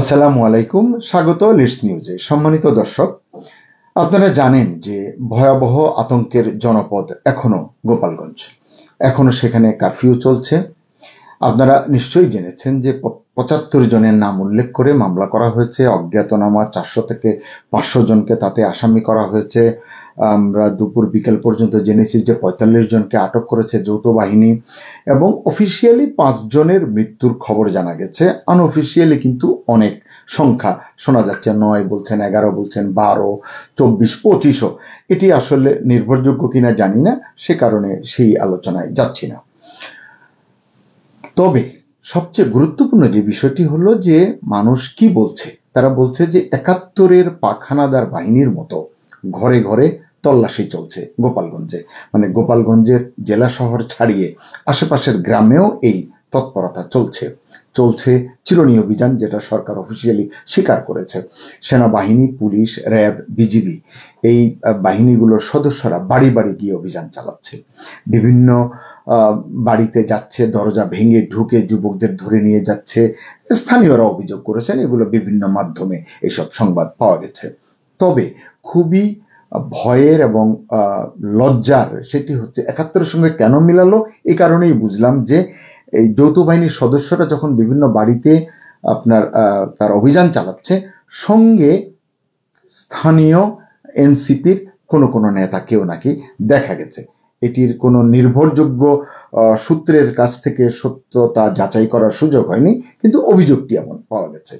আসসালামু আলাইকুম, স্বাগত লিডস নিউজে। সম্মানিত দর্শক, আপনারা জানেন যে ভয়াবহ আতঙ্কের জনপদ এখনো গোপালগঞ্জ। এখনো সেখানে কারফিউ চলছে। আপনারা নিশ্চয়ই জেনেছেন যে ৭৫ জনের নাম উল্লেখ করে মামলা করা হয়েছে। অজ্ঞাতনামা ৪০০ থেকে ৫০০ জনকে তাতে আসামি করা হয়েছে। আমরা দুপুর বিকেল পর্যন্ত জেনেছি যে ৪৫ জনকে আটক করেছে যৌথ বাহিনী, এবং অফিসিয়ালি ৫ জনের মৃত্যুর খবর জানা গেছে। আনঅফিসিয়ালি কিন্তু অনেক সংখ্যা শোনা যাচ্ছে, ৯ বলছেন, ১১ বলছেন, ১২, ২৪, ২৫ও। এটি আসলে নির্ভরযোগ্য কিনা জানি না, সে কারণে সেই আলোচনায় যাচ্ছি না। তবে সবচেয়ে গুরুত্বপূর্ণ যে বিষয়টি হলো যে মানুষ কি বলছে। তারা বলছে যে ৭১-এর পাখানাদার বাহিনীর মতো ঘরে ঘরে তল্লাশি চলছে গোপালগঞ্জে। মানে গোপালগঞ্জের জেলা শহর ছাড়িয়ে আশেপাশের গ্রামেও এই তৎপরতা চলছে চিরুনি অভিযান, যেটা সরকার অফিসিয়ালি স্বীকার করেছে। সেনাবাহিনী, পুলিশ, র্যাব, বিজিবি এই বাহিনীগুলোর সদস্যরা বাড়ি বাড়ি গিয়ে অভিযান চালাচ্ছে। বিভিন্ন বাড়িতে যাচ্ছে, দরজা ভেঙে ঢুকে যুবকদের ধরে নিয়ে যাচ্ছে। স্থানীয়রা অভিযোগ করেছেন, এগুলো বিভিন্ন মাধ্যমে এইসব সংবাদ পাওয়া গেছে। তবে খুবই ভয়ের এবং লজ্জার সেটি হচ্ছে ৭১-এর সঙ্গে কেন মিলালো, এই কারণেই বুঝলাম যে এই যৌথ বাহিনীর সদস্যরা যখন বিভিন্ন বাড়িতে তার অভিযান চালাচ্ছে, সঙ্গে স্থানীয় এনসিপির কোনো নেতাকেও নাকি দেখা গেছে। এটির কোনো নির্ভরযোগ্য সূত্রের কাছ থেকে সত্যতা যাচাই করার সুযোগ হয়নি, কিন্তু অভিযোগটি এমন পাওয়া গেছে।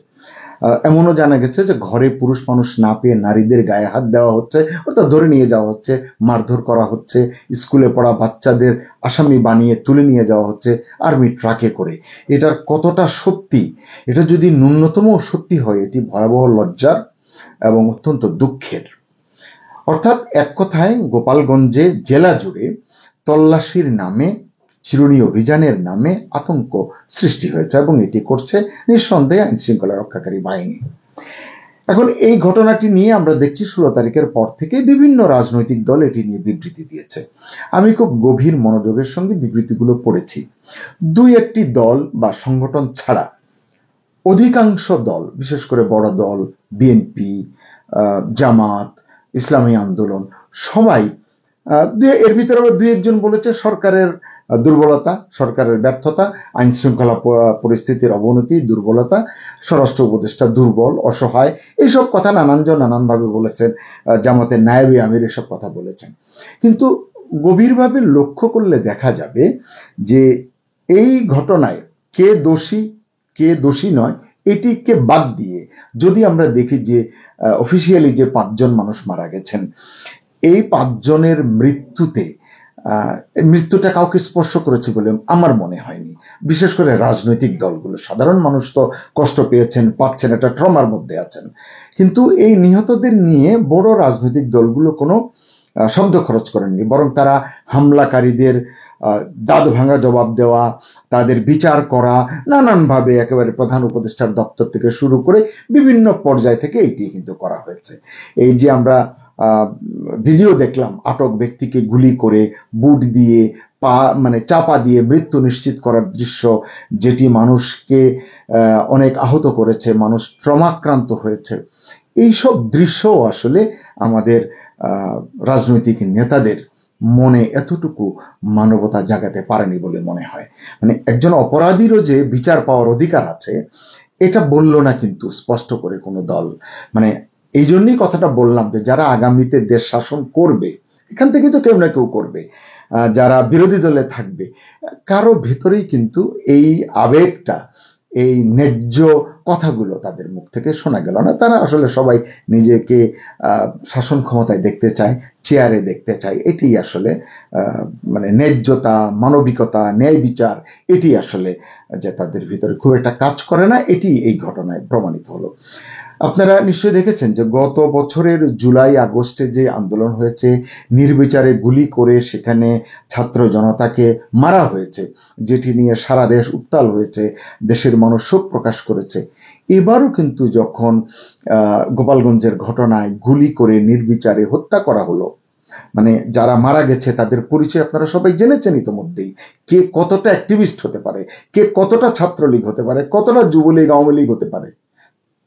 এমনও জানা গেছে যে ঘরে পুরুষ মানুষ না পেয়ে নারীদের গায়ে হাত দেওয়া হচ্ছে, অর্থাৎ ধরে নিয়ে যাওয়া হচ্ছে, মারধর করা হচ্ছে। স্কুলে পড়া বাচ্চাদের আসামি বানিয়ে তুলে নিয়ে যাওয়া হচ্ছে আর্মি ট্রাকে করে। এটার কতটা সত্যি, এটা যদি ন্যূনতম সত্যি হয়, এটি ভয়াবহ লজ্জার এবং অত্যন্ত দুঃখের। অর্থাৎ এক কথায় গোপালগঞ্জে জেলা জুড়ে তল্লাশির নামে, চিরুনি অভিযানের নামে আতঙ্ক সৃষ্টি হয়েছে, এবং এটি করছে নিঃসন্দেহে আইন শৃঙ্খলা রক্ষাকারী বাহিনী। এখন এই ঘটনাটি নিয়ে আমরা দেখছি ১৬ তারিখের পর থেকে বিভিন্ন রাজনৈতিক দল এটি নিয়ে বিবৃতি দিয়েছে। আমি খুব গভীর মনোযোগের সঙ্গে বিবৃতিগুলো পড়েছি। ২-১টি দল বা সংগঠন ছাড়া অধিকাংশ দল, বিশেষ করে বড় দল বিএনপি, জামাত, ইসলামী আন্দোলন, সবাই, এর ভিতরে আবার ২-১ জন বলেছে সরকারের দুর্বলতা, সরকারের ব্যর্থতা, আইন শৃঙ্খলা পরিস্থিতির অবনতি, দুর্বলতা, স্বরাষ্ট্র উপদেষ্টা দুর্বল, অসহায়, এইসব কথা নানানজন নানানভাবে বলেছেন। জামাতের নায়েবে আমির এসব কথা বলেছেন। কিন্তু গভীরভাবে লক্ষ্য করলে দেখা যাবে যে এই ঘটনায় কে দোষী কে দোষী নয়, এটিকে বাদ দিয়ে যদি আমরা দেখি যে অফিসিয়ালি যে ৫ জন মানুষ মারা গেছেন, এই ৫ জনের মৃত্যুটা কাউকে স্পর্শ করেছে বলে আমার মনে হয়নি। বিশেষ করে রাজনৈতিক দলগুলো, সাধারণ মানুষ তো কষ্ট পেয়েছেন, পাচ্ছেন, এটা ট্রমার মধ্যে আছেন। কিন্তু এই নিহতদের নিয়ে বড় রাজনৈতিক দলগুলো কোনো শব্দ খরচ করেননি, বরং তারা হামলাকারীদের দাঁত ভাঙা জবাব দেওয়া, তাদের বিচার করা, নানানভাবে একেবারে প্রধান উপদেষ্টার দপ্তর থেকে শুরু করে বিভিন্ন পর্যায় থেকে এটি কিন্তু করা হয়েছে। এই যে আমরা ভিডিও দেখলাম, আটক ব্যক্তিকে গুলি করে বুট দিয়ে চাপা দিয়ে মৃত্যু নিশ্চিত করার দৃশ্য, যেটি মানুষকে অনেক আহত করেছে, মানুষ ট্রমাক্রান্ত হয়েছে। এইসব দৃশ্য আসলে আমাদের রাজনৈতিক নেতাদের মনে এতটুকু মানবতা জাগাতে পারেনি বলে মনে হয়। মানে একজন অপরাধীরও যে বিচার পাওয়ার অধিকার আছে, এটা বলল না কিন্তু স্পষ্ট করে কোনো দল। মানে এই জন্যই কথাটা বললাম যে যারা আগামীতে দেশ শাসন করবে, এখান থেকে তো কেউ না কেউ করবে, যারা বিরোধী দলে থাকবে, কারো ভেতরেই কিন্তু এই আবেগটা, এই ন্যায্য কথাগুলো তাদের মুখ থেকে শোনা গেল না। তারা আসলে সবাই নিজেকে শাসন ক্ষমতায় দেখতে চায়, চেয়ারে দেখতে চায়। এটি আসলে মানে ন্যায্যতা, মানবিকতা, ন্যায় বিচার, এটি আসলে যে তাদের ভিতরে খুব একটা কাজ করে না, এটি এই ঘটনায় প্রমাণিত হলো। আপনারা নিশ্চয়ই দেখেছেন যে গত বছরের জুলাই আগস্টে যে আন্দোলন হয়েছে, নির্বিচারে গুলি করে সেখানে ছাত্র জনতাকে মারা হয়েছে, যেটি নিয়ে সারা দেশ উত্তাল হয়েছে, দেশের মানুষ শোক প্রকাশ করেছে। এবারও কিন্তু যখন গোপালগঞ্জের ঘটনায় গুলি করে নির্বিচারে হত্যা করা হলো, মানে যারা মারা গেছে তাদের পরিচয় আপনারা সবাই জেনেছেন ইতোমধ্যেই। কে কতটা অ্যাক্টিভিস্ট হতে পারে, কে কতটা ছাত্রলীগ হতে পারে, কতটা যুবলীগ, আওয়ামী লীগ হতে পারে।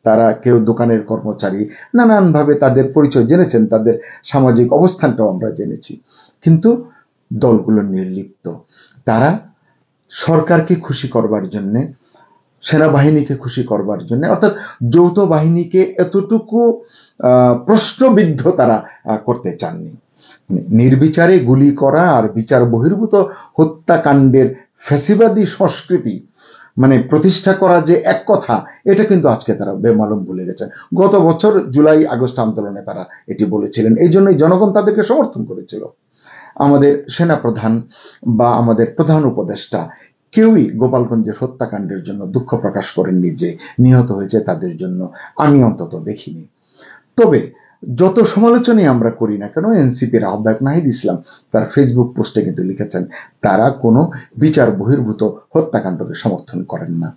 তারা কেউ দোকানের কর্মচারী, নানানভাবে তাদের পরিচয় জেনেছেন, তাদের সামাজিক অবস্থানটাও আমরা জেনেছি। কিন্তু দলগুলো নির্লিপ্ত। তারা সরকারকে খুশি করবার জন্য, সেনাবাহিনীকে খুশি করবার জন্য, অর্থাৎ যৌথ বাহিনীকে এতটুকু প্রশ্নবিদ্ধ তারা করতে চাননি। নির্বিচারে গুলি করা আর বিচার বহির্ভূত হত্যাকাণ্ডের ফ্যাসিবাদী সংস্কৃতি প্রতিষ্ঠা করা যে এক কথা, এটা কিন্তু আজকে তারা বেমালুম ভুলে গেছেন। গত বছর জুলাই আগস্ট আন্দোলনে তারা এটি বলেছিলেন, এই জন্যই জনগণ তাদেরকে সমর্থন করেছিল। আমাদের সেনাপ্রধান বা আমাদের প্রধান উপদেষ্টা কেউই গোপালগঞ্জের হত্যাকাণ্ডের জন্য দুঃখ প্রকাশ করেননি যে নিহত হয়েছে তাদের জন্য, আমি অন্তত দেখিনি। তবে যত সমালোচনাই আমরা করি না কেন, এনসিপির আহ্বায়ক নাহিদ ইসলাম তার ফেসবুক পোস্টে কিন্তু লিখেছেন তারা কোনো বিচার বহির্ভূত হত্যাকাণ্ডকে সমর্থন করেন না।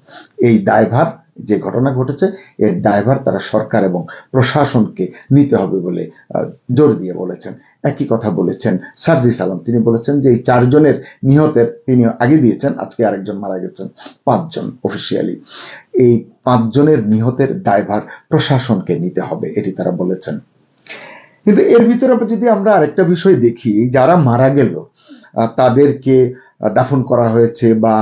এই দায়ভার, যে ঘটনা ঘটেছে এর দায়ভার তারা সরকার এবং প্রশাসনকে নিতে হবে বলে জোর দিয়ে বলেছেন। একই কথা বলেছেন সার্জিস আলম। তিনি বলেছেন যে এই 4 জনের নিহতের তিনি আগে দিয়েছেন, আজকে আরেকজন মারা গেছেন, 5 জন অফিসিয়ালি। এই 5 জনের নিহতের দায়ভার প্রশাসনকে নিতে হবে, এটি তারা বলেছেন। কিন্তু এর ভিতরে যদি আমরা আরেকটা বিষয় দেখি, যারা মারা গেল তাদেরকে দাফন করা হয়েছে বা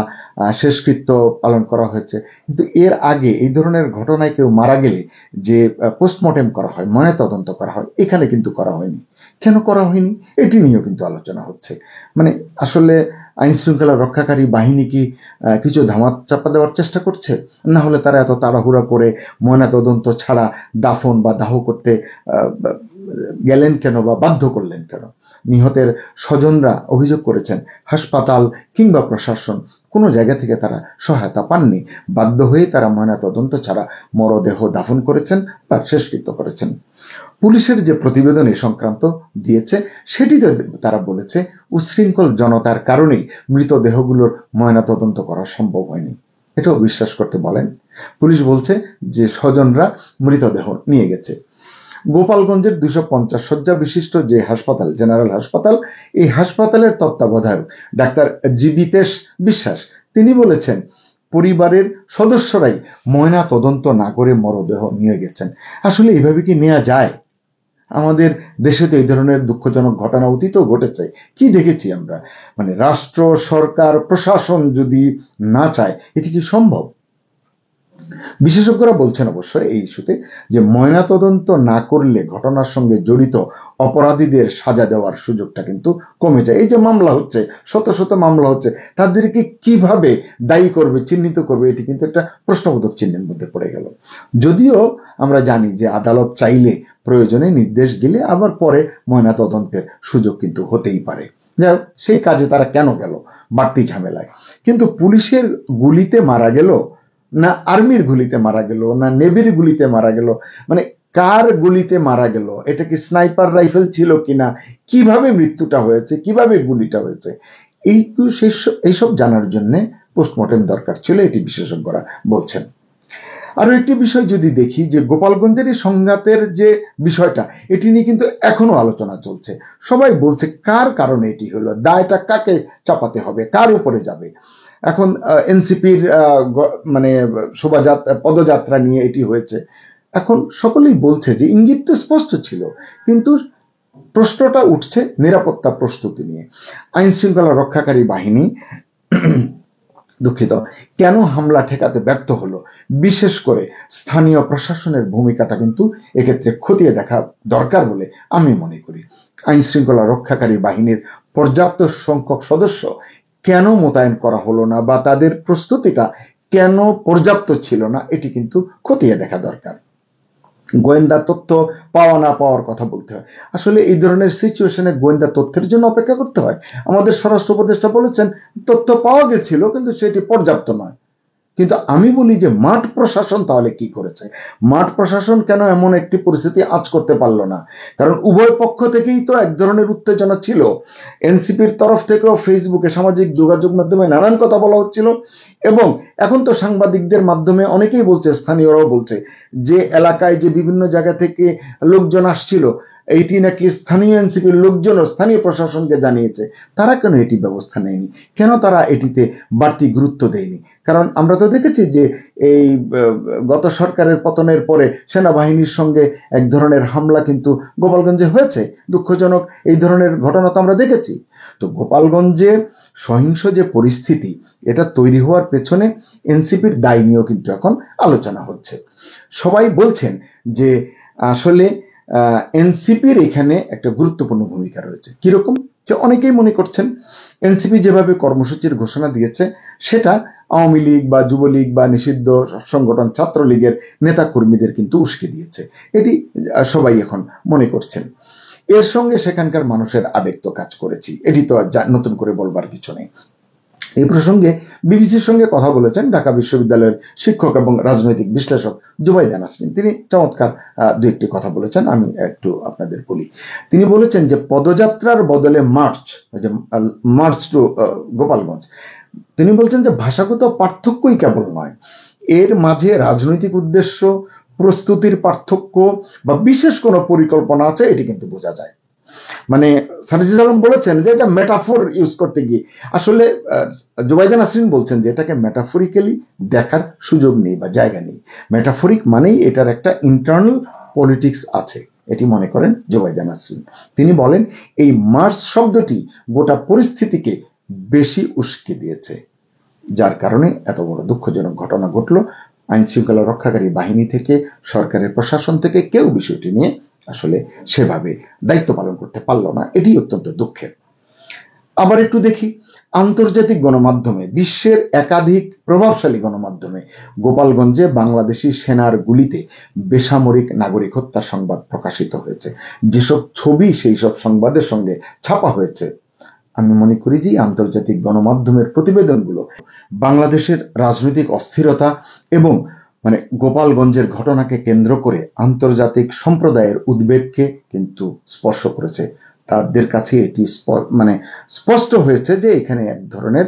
শেষকৃত্য পালন করা হয়েছে, কিন্তু এর আগে এই ধরনের ঘটনায় কেউ মারা গেলে যে পোস্টমর্টেম করা হয়, ময়নাতদন্ত করা হয়, এখানে কিন্তু করা হয়নি। কেন করা হয়নি এটি নিয়েও কিন্তু আলোচনা হচ্ছে। আসলে আইন শৃঙ্খলা রক্ষাকারী বাহিনী কি কিছু ধামাত চাপা দেওয়ার চেষ্টা করছে? না হলে তারা এত তাড়াহুড়া করে ময়নাতদন্ত ছাড়া দাফন বা দাহ করতে গেলেন কেন বা বাধ্য করলেন কেন? নিহতের স্বজনরা অভিযোগ করেছেন হাসপাতাল কিংবা প্রশাসন কোনো জায়গা থেকে তারা সহায়তা পাননি, বাধ্য হয়ে তারা ময়নাতদন্ত ছাড়া মরদেহ দাফন করেছেন বা শেষকৃত্য করেছেন। পুলিশের যে প্রতিবেদন এই সংক্রান্ত দিয়েছে সেটিতে তারা বলেছে উচ্ছৃঙ্খল জনতার কারণেই মৃতদেহগুলোর ময়নাতদন্ত করা সম্ভব হয়নি। এটাও বিশ্বাস করতে বলেন। পুলিশ বলছে যে স্বজনরা মৃতদেহ নিয়ে গেছে। গোপালগঞ্জের 250 শয্যা বিশিষ্ট যে হাসপাতাল, জেনারেল হাসপাতাল, এই হাসপাতালের তত্ত্বাবধায়ক ডাক্তার জীবিতেশ বিশ্বাস তিনি বলেছেন পরিবারের সদস্যরাই ময়না তদন্ত না করে মরদেহ নিয়ে গেছেন। আসলে এইভাবে কি নেওয়া যায়? আমাদের দেশে তো এই ধরনের দুঃখজনক ঘটনা অতীতেও ঘটেছে। কি দেখেছি আমরা? রাষ্ট্র, সরকার, প্রশাসন যদি না চায় এটি কি সম্ভব? বিশেষজ্ঞরা বলছেন অবশ্য এই ইস্যুতে যে ময়নাতদন্ত না করলে ঘটনার সঙ্গে জড়িত অপরাধীদের সাজা দেওয়ার সুযোগটা কিন্তু কমে যায়। এই যে মামলা হচ্ছে, শত শত মামলা হচ্ছে, তাদেরকে কিভাবে দায়ী করবে, চিহ্নিত করবে, এটি কিন্তু একটা প্রশ্নবোধক চিহ্নের মধ্যে পড়ে গেল। যদিও আমরা জানি যে আদালত চাইলে প্রয়োজনে নির্দেশ দিলে আবার পরে ময়নাতদন্তের সুযোগ কিন্তু হতেই পারে। যাই হোক, সেই কাজে তারা কেন গেল বাড়তি ঝামেলায়? কিন্তু পুলিশের গুলিতে মারা গেল না আর্মির গুলিতে মারা গেল না নেভির গুলিতে মারা গেল, কার গুলিতে মারা গেল, এটা কি স্নাইপার রাইফেল ছিল কিনা, কিভাবে মৃত্যুটা হয়েছে, কিভাবে গুলিটা হয়েছে, এইসব জানার জন্য পোস্টমর্টেম দরকার ছিল, এটি বিশেষজ্ঞরা বলছেন। আরো একটি বিষয় যদি দেখি যে গোপালগঞ্জের এই সংঘাতের যে বিষয়টা, এটি নিয়ে কিন্তু এখনো আলোচনা চলছে। সবাই বলছে কার কারণে এটি হলো, দায়টা কাকে চাপাতে হবে, কার উপরে যাবে। এখন এনসিপির পদযাত্রা নিয়ে এটি হয়েছে। এখন সকলেই বলছে যে ইঙ্গিত তো স্পষ্ট ছিল, কিন্তু প্রশ্নটা উঠছে নিরাপত্তা প্রস্তুতি নিয়ে। আইন শৃঙ্খলা রক্ষাকারী বাহিনী কেন হামলা ঠেকাতে ব্যর্থ হলো? বিশেষ করে স্থানীয় প্রশাসনের ভূমিকাটা কিন্তু এক্ষেত্রে খতিয়ে দেখা দরকার বলে আমি মনে করি। আইন শৃঙ্খলা রক্ষাকারী বাহিনীর পর্যাপ্ত সংখ্যক সদস্য কেন মোতায়েন করা হলো না বা তাদের প্রস্তুতিটা কেন পর্যাপ্ত ছিল না, এটি কিন্তু খতিয়ে দেখা দরকার। গোয়েন্দা তথ্য পাওয়া না পাওয়ার কথা বলতে হয়। আসলে এই ধরনের সিচুয়েশনে গোয়েন্দা তথ্যের জন্য অপেক্ষা করতে হয়। আমাদের স্বরাষ্ট্র উপদেষ্টা বলেছেন তথ্য পাওয়া গেছিল কিন্তু সেটি পর্যাপ্ত নয়। কিন্তু আমি বলি যে মাঠ প্রশাসন তাহলে কি করেছে? মাঠ প্রশাসন কেন এমন একটি পরিস্থিতি আঁচ করতে পারলো না? কারণ উভয় পক্ষ থেকেই তো এক ধরনের উত্তেজনা ছিল। এনসিপির তরফ থেকেও ফেসবুকে, সামাজিক যোগাযোগ মাধ্যমে নানান কথা বলা হচ্ছিল, এবং এখন তো সাংবাদিকদের মাধ্যমে অনেকেই বলছে, স্থানীয়রাও বলছে যে এলাকায় যে বিভিন্ন জায়গা থেকে লোকজন আসছিল, এইটি নাকি স্থানীয় এনসিপির লোকজন ও স্থানীয় প্রশাসনকে জানিয়েছে, তারা কেন এটি ব্যবস্থা নেয়নি? কেন তারা এটিতে বাড়তি গুরুত্ব দেয়নি? কারণ আমরা তো দেখেছি যে এই গত সরকারের পতনের পরে সেনাবাহিনীর সঙ্গে এক ধরনের হামলা কিন্তু গোপালগঞ্জে হয়েছে। দুঃখজনক এই ধরনের ঘটনা তো আমরা দেখেছি। তো গোপালগঞ্জে সহিংস যে পরিস্থিতি, এটা তৈরি হওয়ার পেছনে এনসিপির দায় নিয়েও কিন্তু এখন আলোচনা হচ্ছে। সবাই বলছেন যে আসলে এনসিপির এখানে একটা গুরুত্বপূর্ণ ভূমিকা রয়েছে। কিরকম? যে অনেকেই মনে করছেন এনসিপি যেভাবে কর্মসূচির ঘোষণা দিয়েছে সেটা আওয়ামী লীগ বা যুবলীগ বা নিষিদ্ধ সংগঠন ছাত্রলীগের নেতা কর্মীদের কিন্তু উস্কে দিয়েছে, এটি সবাই এখন মনে করছেন। এর সঙ্গে সেখানকার মানুষের আবেগ তো কাজ করেছি, এটি তো নতুন করে বলবার কিছু নেই। এই প্রসঙ্গে বিবিসির সঙ্গে কথা বলেছেন ঢাকা বিশ্ববিদ্যালয়ের শিক্ষক এবং রাজনৈতিক বিশ্লেষক জুবাইদা নাসরিন। তিনি চমৎকার দু একটি কথা বলেছেন, আমি একটু আপনাদের বলি। তিনি বলেছেন যে পদযাত্রার বদলে মার্চ টু গোপালগঞ্জ, তিনি বলছেন যে ভাষাগত পার্থক্যই কেবল নয়, এর মাঝে রাজনৈতিক উদ্দেশ্য, প্রস্তুতির পার্থক্য বা বিশেষ কোনো পরিকল্পনা আছে, এটি কিন্তু বোঝা যায়। মানে সার্জিস আলম বলেছেন যে এটা মেটাফোর ইউজ করতে গিয়ে আসলে জুবাইদা নাসরিন বলছেন যে এটাকে মেটাফরিক্যালি দেখার সুযোগ নেই বা জায়গা নেই। মেটাফরিক মানেই এটার একটা ইন্টারনাল পলিটিক্স আছে, এটি মনে করেন জুবাইদা নাসরিন। তিনি বলেন এই মার্চ শব্দটি গোটা পরিস্থিতিকে বেশি উস্কে দিয়েছে, যার কারণে এত বড় দুঃখজনক ঘটনা ঘটল। আইন শৃঙ্খলা রক্ষাকারী বাহিনী থেকে, সরকারের প্রশাসন থেকে কেউ বিষয়টি নিয়ে আসলে সেভাবে দায়িত্ব পালন করতে পারল না, এটি অত্যন্ত দুঃখের। আবার একটু দেখি আন্তর্জাতিক গণমাধ্যমে, বিশ্বের একাধিক প্রভাবশালী গণমাধ্যমে গোপালগঞ্জে বাংলাদেশি সেনার গুলিতে বেসামরিক নাগরিক হত্যা সংবাদ প্রকাশিত হয়েছে। যেসব ছবি সেই সব সংবাদের সঙ্গে ছাপা হয়েছে, আমি মনে করি যে আন্তর্জাতিক গণমাধ্যমের প্রতিবেদনগুলো বাংলাদেশের রাজনৈতিক অস্থিরতা এবং গোপালগঞ্জের ঘটনাকে কেন্দ্র করে আন্তর্জাতিক সম্প্রদায়ের উদ্বেগকে কিন্তু স্পর্শ করেছে। তাদের কাছে এটি স্পষ্ট হয়েছে যে এখানে এক ধরনের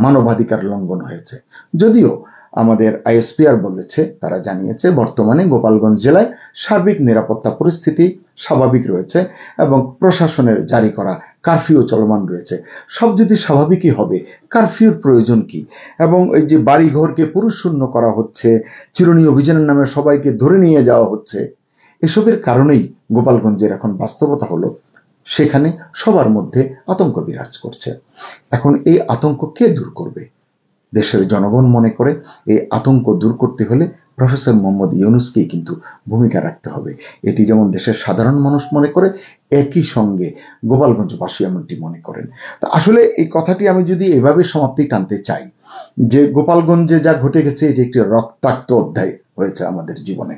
মানবাধিকার লঙ্ঘন হয়েছে। যদিও আমাদের আইএসপিআর বলেছে, তারা জানিয়েছে বর্তমানে গোপালগঞ্জ জেলায় সার্বিক নিরাপত্তা পরিস্থিতি স্বাভাবিক রয়েছে এবং প্রশাসনের জারি করা কারফিউ চলমান রয়েছে। সব যদি স্বাভাবিকই হবে, কারফিউর প্রয়োজন কি? এবং এই যে বাড়িঘরকে পুরুষ শূন্য করা হচ্ছে, চিরুনি অভিযানের নামে সবাইকে ধরে নিয়ে যাওয়া হচ্ছে, এসবের কারণেই গোপালগঞ্জের এখন বাস্তবতা হলো সেখানে সবার মধ্যে আতঙ্ক বিরাজ করছে। এখন এই আতঙ্ক কে দূর করবে? দেশের জনগণ মনে করে এই আতঙ্ক দূর করতে হলে প্রফেসর মোহাম্মদ ইউনূসকেই কিন্তু ভূমিকা রাখতে হবে। এটি যেমন দেশের সাধারণ মানুষ মনে করে, একই সঙ্গে গোপালগঞ্জবাসী এমনটি মনে করেন। তা আসলে এই কথাটি আমি যদি এভাবে সমাপ্তি টানতে চাই যে গোপালগঞ্জে যা ঘটে গেছে এটি একটি রক্তাক্ত অধ্যায় হয়েছে আমাদের জীবনে।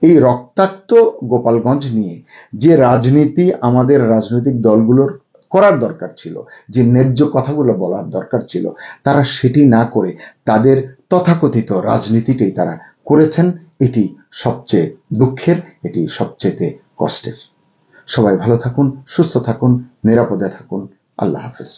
এই রক্তাক্ত গোপালগঞ্জ নিয়ে যে রাজনীতি আমাদের রাজনৈতিক দলগুলোর করার দরকার ছিল, যে ন্যায্য কথাগুলো বলার দরকার ছিল, তারা সেটি না করে তাদের তথাকথিত রাজনীতিটাই তারা করেছেন। এটি সবচেয়ে দুঃখের, এটি সবচেয়ে কষ্টের। সবাই ভালো থাকুন, সুস্থ থাকুন, নিরাপদে থাকুন। আল্লাহ হাফেজ।